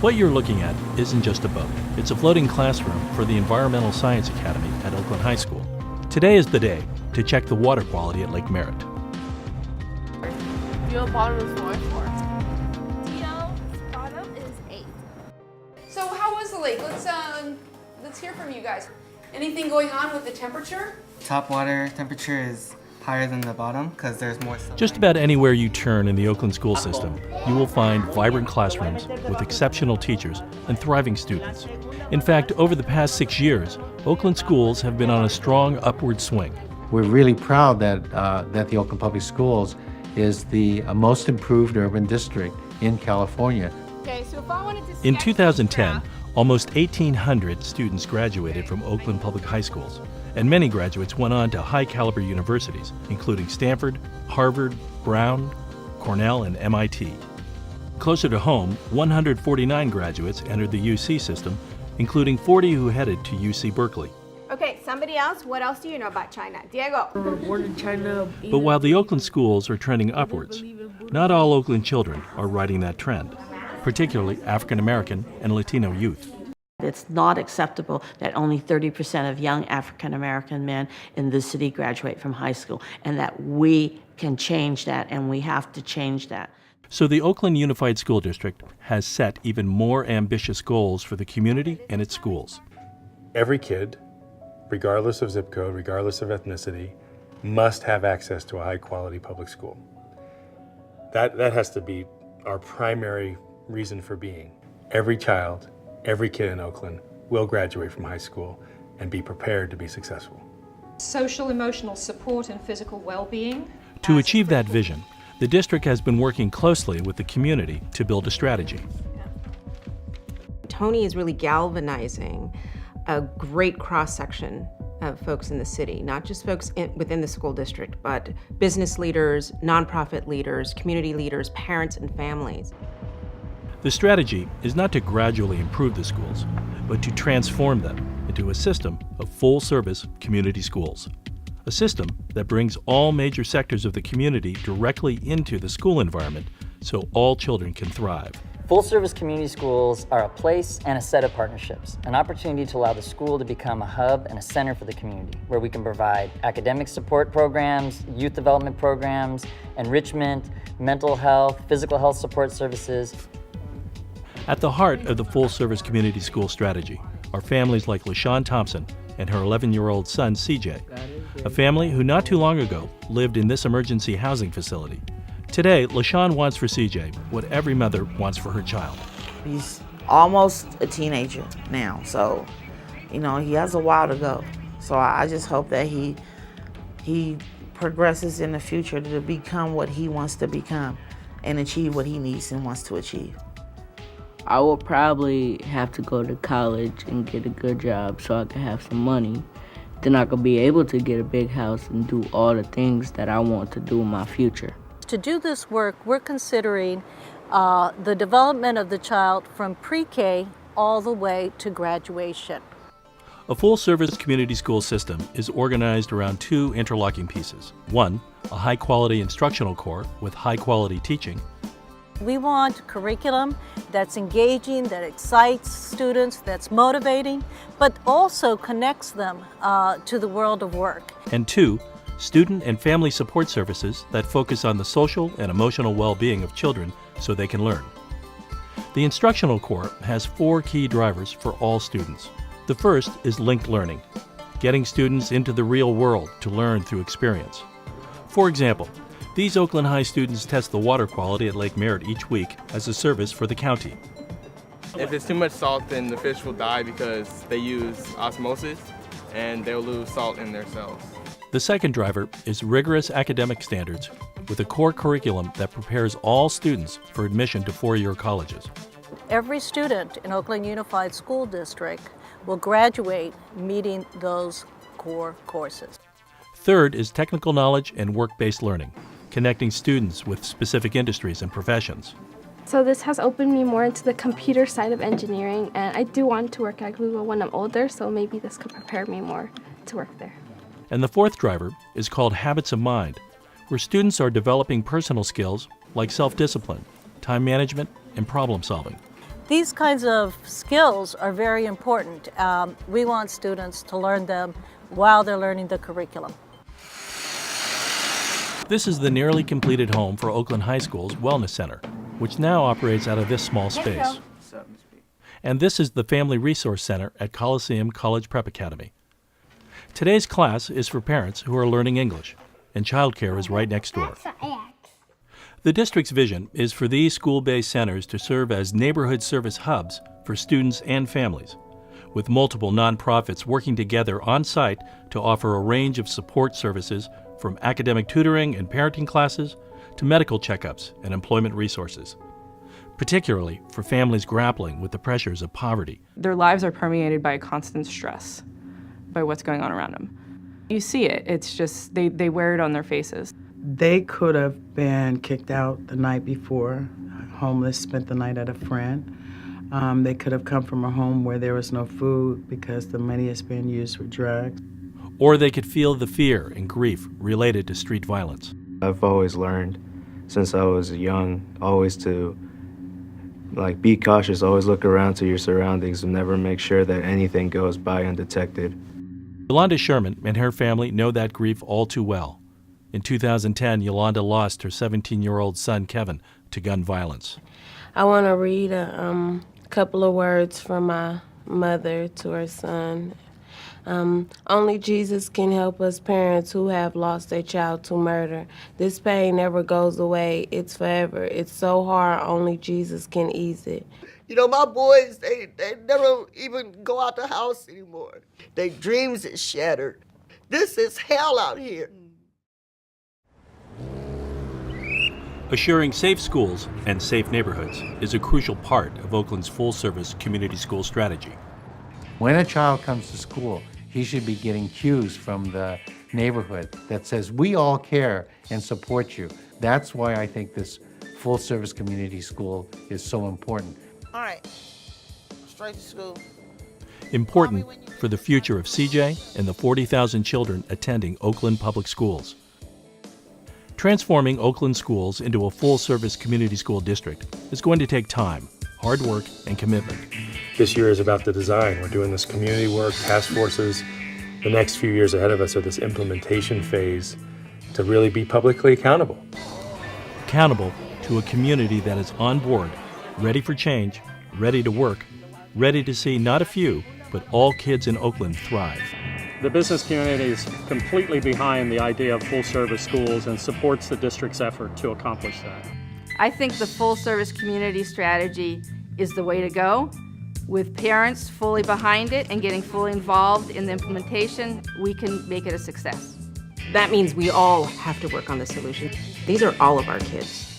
What you're looking at isn't just a boat. It's a floating classroom for the Environmental Science Academy at Oakland High School. Today is the day to check the water quality at Lake Merritt. Your bottom is 4. DL's bottom is 8. So how was the lake? Let's hear from you guys. Anything going on with the temperature? Top water temperature is higher than the bottom because there's more sunlight. Just about anywhere you turn in the Oakland school system, you will find vibrant classrooms with exceptional teachers and thriving students. In fact, over the past 6 years, Oakland schools have been on a strong upward swing. We're really proud that the Oakland Public Schools is the most improved urban district in California. Okay, so if I wanted to In 2010, almost 1,800 students graduated from Oakland Public High Schools, and many graduates went on to high-caliber universities, including Stanford, Harvard, Brown, Cornell, and MIT. Closer to home, 149 graduates entered the UC system, including 40 who headed to UC Berkeley. Okay, somebody else, what else do you know about China? Diego. But while the Oakland schools are trending upwards, not all Oakland children are riding that trend, particularly African American and Latino youth. It's not acceptable that only 30% of young African American men in this city graduate from high school, and that we can change that, and we have to change that. So the Oakland Unified School District has set even more ambitious goals for the community and its schools. Every kid, regardless of zip code, regardless of ethnicity, must have access to a high-quality public school. That has to be our primary reason for being. Every child, every kid in Oakland will graduate from high school and be prepared to be successful. Social emotional support and physical well-being. To achieve that vision, the district has been working closely with the community to build a strategy. Tony is really galvanizing a great cross-section of folks in the city, not just folks within the school district, but business leaders, nonprofit leaders, community leaders, parents, and families. The strategy is not to gradually improve the schools, but to transform them into a system of full-service community schools. A system that brings all major sectors of the community directly into the school environment so all children can thrive. Full-service community schools are a place and a set of partnerships, an opportunity to allow the school to become a hub and a center for the community, where we can provide academic support programs, youth development programs, enrichment, mental health, physical health support services. At the heart of the full-service community school strategy are families like LaShawn Thompson and her 11-year-old son, CJ, a family who not too long ago lived in this emergency housing facility. Today, LaShawn wants for CJ what every mother wants for her child. He's almost a teenager now, so, he has a while to go. So I just hope that he progresses in the future to become what he wants to become and achieve what he needs and wants to achieve. I will probably have to go to college and get a good job so I can have some money. Then I could be able to get a big house and do all the things that I want to do in my future. To do this work, we're considering the development of the child from pre-K all the way to graduation. A full-service community school system is organized around two interlocking pieces. One, a high-quality instructional core with high-quality teaching. We want curriculum that's engaging, that excites students, that's motivating, but also connects them to the world of work. And two, student and family support services that focus on the social and emotional well-being of children so they can learn. The instructional core has 4 key drivers for all students. The first is linked learning, getting students into the real world to learn through experience. For example, these Oakland High students test the water quality at Lake Merritt each week as a service for the county. If it's too much salt, then the fish will die because they use osmosis and they'll lose salt in their cells. The second driver is rigorous academic standards with a core curriculum that prepares all students for admission to 4-year colleges. Every student in Oakland Unified School District will graduate meeting those core courses. Third is technical knowledge and work-based learning, connecting students with specific industries and professions. So this has opened me more into the computer side of engineering, and I do want to work at Google when I'm older, so maybe this could prepare me more to work there. And the fourth driver is called Habits of Mind, where students are developing personal skills like self-discipline, time management, and problem solving. These kinds of skills are very important. We want students to learn them while they're learning the curriculum. This is the nearly completed home for Oakland High School's Wellness Center, which now operates out of this small space. And this is the Family Resource Center at Coliseum College Prep Academy. Today's class is for parents who are learning English, and childcare is right next door. The district's vision is for these school-based centers to serve as neighborhood service hubs for students and families, with multiple nonprofits working together on site to offer a range of support services from academic tutoring and parenting classes to medical checkups and employment resources, particularly for families grappling with the pressures of poverty. Their lives are permeated by constant stress, by what's going on around them. You see it, it's just, they wear it on their faces. They could have been kicked out the night before, homeless, spent the night at a friend. They could have come from a home where there was no food because the money is being used for drugs. Or they could feel the fear and grief related to street violence. I've always learned since I was young, always to be cautious, always look around to your surroundings and never make sure that anything goes by undetected. Yolanda Sherman and her family know that grief all too well. In 2010, Yolanda lost her 17-year-old son, Kevin, to gun violence. I want to read a couple of words from my mother to her son. Only Jesus can help us parents who have lost their child to murder. This pain never goes away. It's forever. It's so hard. Only Jesus can ease it. You know, my boys, they never even go out the house anymore. Their dreams is shattered. This is hell out here. Assuring safe schools and safe neighborhoods is a crucial part of Oakland's full-service community school strategy. When a child comes to school, he should be getting cues from the neighborhood that says, we all care and support you. That's why I think this full-service community school is so important. All right, straight to school. Important for the future of CJ and the 40,000 children attending Oakland Public Schools. Transforming Oakland schools into a full-service community school district is going to take time, hard work, and commitment. This year is about the design. We're doing this community work, task forces. The next few years ahead of us are this implementation phase to really be publicly accountable. Accountable to a community that is on board, ready for change, ready to work, ready to see not a few, but all kids in Oakland thrive. The business community is completely behind the idea of full-service schools and supports the district's effort to accomplish that. I think the full-service community strategy is the way to go. With parents fully behind it and getting fully involved in the implementation, we can make it a success. That means we all have to work on the solution. These are all of our kids.